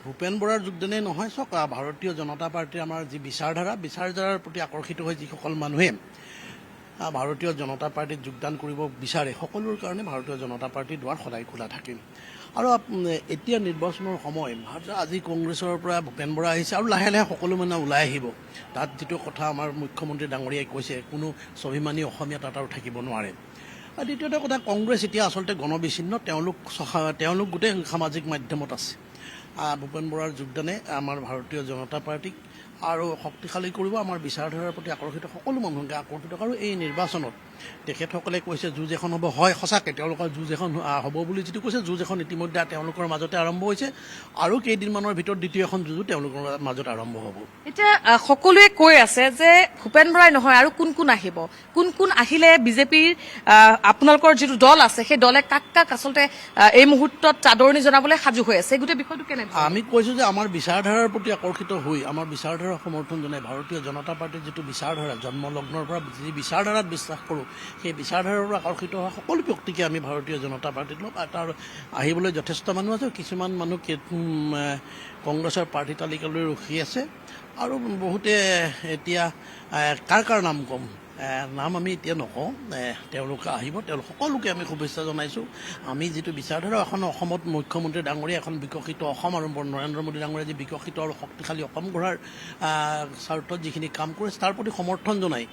ভূপেন বৰাৰ যোগদানেই নহয় চাওক ভাৰতীয় জনতা পাৰ্টীৰ আমাৰ যি বিচাৰধাৰাৰ প্ৰতি আকৰ্ষিত হৈ যিসকল মানুহে ভাৰতীয় জনতা পাৰ্টীত যোগদান কৰিব বিচাৰে সকলোৰ কাৰণে ভাৰতীয় জনতা পাৰ্টীৰ দুৱাৰ সদায় খোলা থাকে আৰু এতিয়া নিৰ্বাচনৰ সময় আজি কংগ্ৰেছৰ পৰা ভূপেন বৰা আহিছে আৰু লাহে লাহে সকলো মানুহ ওলাই আহিব তাত যিটো কথা আমাৰ মুখ্যমন্ত্ৰী ডাঙৰীয়াই কৈছে কোনো স্বাভিমানী অসমীয়া তাত আৰু থাকিব নোৱাৰে আৰু দ্বিতীয়তে কথা কংগ্ৰেছ এতিয়া আচলতে গণবিচ্ছিন্ন তেওঁলোক গোটেই সামাজিক মাধ্যমত আছে ভূপেন বৰাৰ যোগদানে আমাৰ ভাৰতীয় জনতা পাৰ্টীক আৰু শক্তিশালী কৰিব আমাৰ বিচাৰধাৰাৰ প্ৰতি আকৰ্ষিত সকলো মানুহকে আকৰ্ষিত আৰু এই নিৰ্বাচনত তেখেতসকলে কৈছে যুঁজ এখন হ'ব হয় সঁচাকৈ তেওঁলোকৰ যুঁজ এখন হ'ব বুলি যিটো কৈছে যুঁজ এখন ইতিমধ্যে তেওঁলোকৰ মাজতে আৰম্ভ হৈছে আৰু কেইদিনমানৰ ভিতৰত দ্বিতীয় এখন যুঁজো তেওঁলোকৰ মাজত আৰম্ভ হ'ব এতিয়া সকলোৱে কৈ আছে যে ভূপেন বৰাই নহয় আৰু কোন কোন আহিব কোন আহিলে বিজেপিৰ আপোনালোকৰ যিটো দল আছে সেই দলে কাক আচলতে এই মুহূৰ্তত আদৰণি জনাবলৈ সাজু হৈ আছে গোটেই বিষয়টো কেনে আমি কৈছোঁ যে আমাৰ বিচাৰধাৰাৰ প্ৰতি আকৰ্ষিত হৈ আমাৰ বিচাৰধাৰা সমৰ্থন জনাই ভাৰতীয় জনতা পাৰ্টীৰ যিটো বিচাৰধাৰা জন্মলগ্নৰ পৰা যি বিচাৰধাৰাত বিশ্বাস কৰোঁ সেই বিচাৰধাৰাৰ পৰা আকৰ্ষিত হোৱা সকলো ব্যক্তিকে আমি ভাৰতীয় জনতা পাৰ্টীত ল'ম তাৰ আহিবলৈ যথেষ্ট মানুহ আছে কিছুমান মানুহ কংগ্ৰেছৰ প্ৰাৰ্থী তালিকালৈ ৰখি আছে আৰু বহুতে এতিয়া কাৰ নাম ক'ম নাম আমি এতিয়া নকওঁ তেওঁলোকে আহিব তেওঁলোক সকলোকে আমি শুভেচ্ছা জনাইছোঁ আমি যিটো বিচাৰধাৰা এখন অসমত মুখ্যমন্ত্ৰী ডাঙৰীয়া এখন বিকশিত অসম আৰু নৰেন্দ্ৰ মোদী ডাঙৰীয়া যি বিকশিত আৰু শক্তিশালী অসম গঢ়াৰ স্বাৰ্থত যিখিনি কাম কৰিছে তাৰ প্ৰতি সমৰ্থন জনাই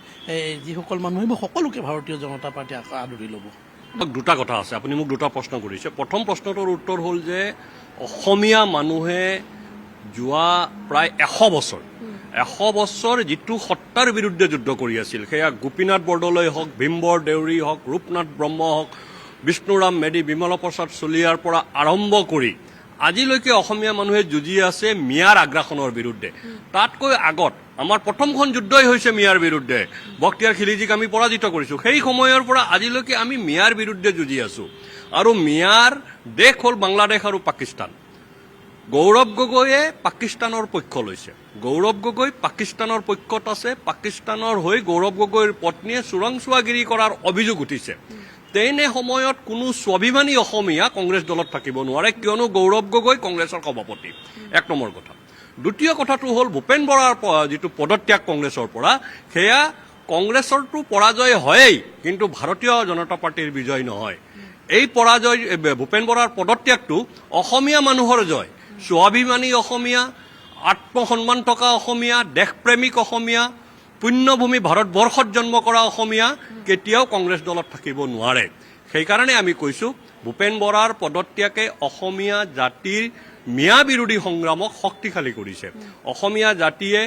যিসকল মানুহ আহিব সকলোকে ভাৰতীয় জনতা পাৰ্টীয়ে আদৰি ল'ব দুটা কথা আছে আপুনি মোক দুটা প্ৰশ্ন কৰিছে প্ৰথম প্ৰশ্নটোৰ উত্তৰ হ'ল যে অসমীয়া মানুহে যোৱা প্ৰায় 100 বছৰ যিটো সত্তাৰ বিৰুদ্ধে যুদ্ধ কৰি আছিল সেয়া গোপীনাথ বৰদলৈ হওক ভীমবৰ দেউৰী হওক ৰূপনাথ ব্ৰহ্ম হওক বিষ্ণুৰাম মেধি বিমল প্ৰসাদ চলিহাৰ পৰা আৰম্ভ কৰি আজিলৈকে অসমীয়া মানুহে যুঁজি আছে মিয়াৰ আগ্ৰাসনৰ বিৰুদ্ধে তাতকৈ আগত আমাৰ প্ৰথমখন যুদ্ধই হৈছে মিয়াৰ বিৰুদ্ধে বক্তিয়াৰ খিলিজীক আমি পৰাজিত কৰিছোঁ সেই সময়ৰ পৰা আজিলৈকে আমি মিয়াৰ বিৰুদ্ধে যুঁজি আছোঁ আৰু মিয়াৰ দেশ হ'ল বাংলাদেশ আৰু পাকিস্তান গৌৰৱ গগৈয়ে পাকিস্তানৰ পক্ষ লৈছে গৌৰৱ গগৈ পাকিস্তানৰ পক্ষত আছে পাকিস্তানৰ হৈ গৌৰৱ গগৈৰ পত্নীয়ে চোৰাংচোৱাগিৰি কৰাৰ অভিযোগ উঠিছে তেনে সময়ত কোনো স্বাভিমানী অসমীয়া কংগ্ৰেছ দলত থাকিব নোৱাৰে কিয়নো গৌৰৱ গগৈ কংগ্ৰেছৰ সভাপতি এক নম্বৰ কথা দ্বিতীয় কথাটো হ'ল ভূপেন বৰাৰ যিটো পদত্যাগ কংগ্ৰেছৰ পৰা সেয়া কংগ্ৰেছৰটো পৰাজয় হয়েই কিন্তু ভাৰতীয় জনতা পাৰ্টীৰ বিজয় নহয় এই পৰাজয় ভূপেন বৰাৰ পদত্যাগটো অসমীয়া মানুহৰ জয় স্বাভিমানী অসমীয়া আত্মসন্মান থকা অসমীয়া দেশপ্ৰেমিক অসমীয়া পুণ্যভূমি ভাৰতবৰ্ষত জন্ম কৰা অসমীয়া কেতিয়াও কংগ্ৰেছ দলত থাকিব নোৱাৰে সেইকাৰণে আমি কৈছোঁ ভূপেন বৰাৰ পদত্যাগে অসমীয়া জাতিৰ মিয়া বিৰোধী সংগ্ৰামক শক্তিশালী কৰিছে অসমীয়া জাতিয়ে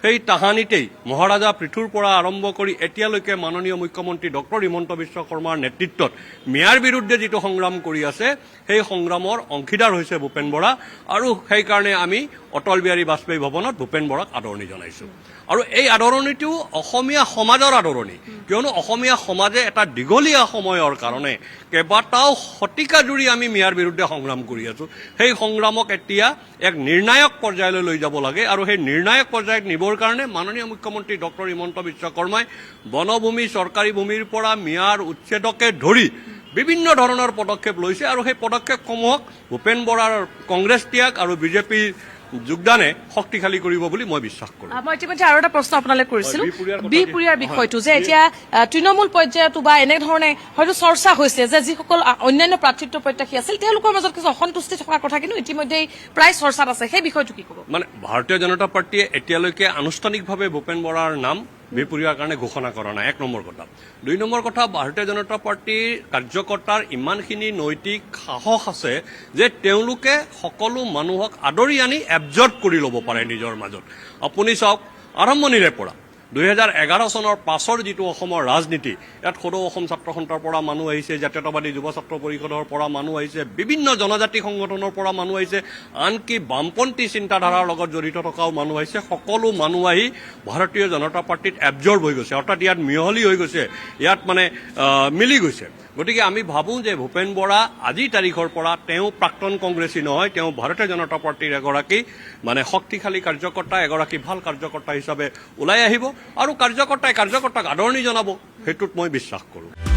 সেই তাহানিতেই মহাৰাজা পৃথুৰ পৰা আৰম্ভ কৰি এতিয়ালৈকে মাননীয় মুখ্যমন্ত্ৰী ডক্টৰ হিমন্ত বিশ্ব শৰ্মাৰ নেতৃত্বত মিয়াৰ বিৰুদ্ধে যিটো সংগ্ৰাম কৰি আছে সেই সংগ্ৰামৰ অংশীদাৰ হৈছে ভূপেন বৰা আৰু সেইকাৰণে আমি অটল বিহাৰী বাজপেয়ী ভৱনত ভূপেন বৰাক আদৰণি জনাইছোঁ আৰু এই আদৰণিটো অসমীয়া সমাজৰ আদৰণি কিয়নো অসমীয়া সমাজে এটা দীঘলীয়া সময়ৰ কাৰণে কেইবাটাও শতিকা জুৰি আমি মিয়াৰ বিৰুদ্ধে সংগ্ৰাম কৰি আছোঁ সেই সংগ্ৰামক এতিয়া এক নিৰ্ণায়ক পৰ্যায়লৈ লৈ যাব লাগে আৰু সেই নিৰ্ণায়ক পৰ্যায়ত নিবৰ কাৰণে মাননীয় মুখ্যমন্ত্ৰী ডক্টৰ হিমন্ত বিশ্ব শৰ্মাই বনভূমি চৰকাৰী ভূমিৰ পৰা মিয়াৰ উচ্ছেদকে ধৰি বিভিন্ন ধৰণৰ পদক্ষেপ লৈছে আৰু সেই পদক্ষেপসমূহক ভূপেন বৰাৰ কংগ্ৰেছ ত্যাগ আৰু বিজেপিৰ যোগদানে শক্তিশালী কৰিব বুলি মই বিশ্বাস কৰোঁ মই ইতিমধ্যে আৰু এটা প্ৰশ্ন আপোনালৈ কৰিছিলোঁ বিহপুৰীয়াৰ বিষয়টো যে এতিয়া তৃণমূল পৰ্যায়তো বা এনেধৰণে হয়তো চৰ্চা হৈছে যে যিসকল অন্যান্য প্ৰাৰ্থিত্ব প্ৰত্যাশী আছিল তেওঁলোকৰ মাজত কিছু অসন্তুষ্টি থকাৰ কথা কিন্তু ইতিমধ্যেই প্ৰায় চৰ্চাত আছে সেই বিষয়টো কি ক'ব মানে ভাৰতীয় জনতা পাৰ্টীয়ে এতিয়ালৈকে আনুষ্ঠানিকভাৱে ভূপেন বৰাৰ নাম বিহপুৰীয়াৰ কাৰণে ঘোষণা কৰা নাই এক নম্বৰ কথা দুই নম্বৰ কথা ভাৰতীয় জনতা পাৰ্টীৰ কাৰ্যকৰ্তাৰ ইমানখিনি নৈতিক সাহস আছে যে তেওঁলোকে সকলো মানুহক আদৰি আনি এবজৰ্ব কৰি ল'ব পাৰে নিজৰ মাজত আপুনি চাওক আৰম্ভণিৰে পৰা 2011 চনৰ পাছৰ যিটো অসমৰ ৰাজনীতি ইয়াত সদৌ অসম ছাত্ৰ সন্থাৰ পৰা মানুহ আহিছে জাতীয়তাবাদী যুৱ ছাত্ৰ পৰিষদৰ পৰা মানুহ আহিছে বিভিন্ন জনজাতি সংগঠনৰ পৰা মানুহ আহিছে আনকি বামপন্থী চিন্তাধাৰাৰ লগত জড়িত থকাও মানুহ আহিছে সকলো মানুহ আহি ভাৰতীয় জনতা পাৰ্টীত এবজৰ্ব হৈ গৈছে অৰ্থাৎ ইয়াত মিহলি হৈ গৈছে ইয়াত মানে মিলি গৈছে গতিকে আমি ভাবোঁ যে ভূপেন বৰা আজিৰ তাৰিখৰ পৰা তেওঁ প্ৰাক্তন কংগ্ৰেছী নহয় তেওঁ ভাৰতীয় জনতা পাৰ্টীৰ এগৰাকী মানে শক্তিশালী কাৰ্যকৰ্তা এগৰাকী ভাল কাৰ্যকৰ্তা হিচাপে ওলাই আহিব আৰু কাৰ্যকৰ্তাক আদৰণি জনাব সেইটোত মই বিশ্বাস কৰোঁ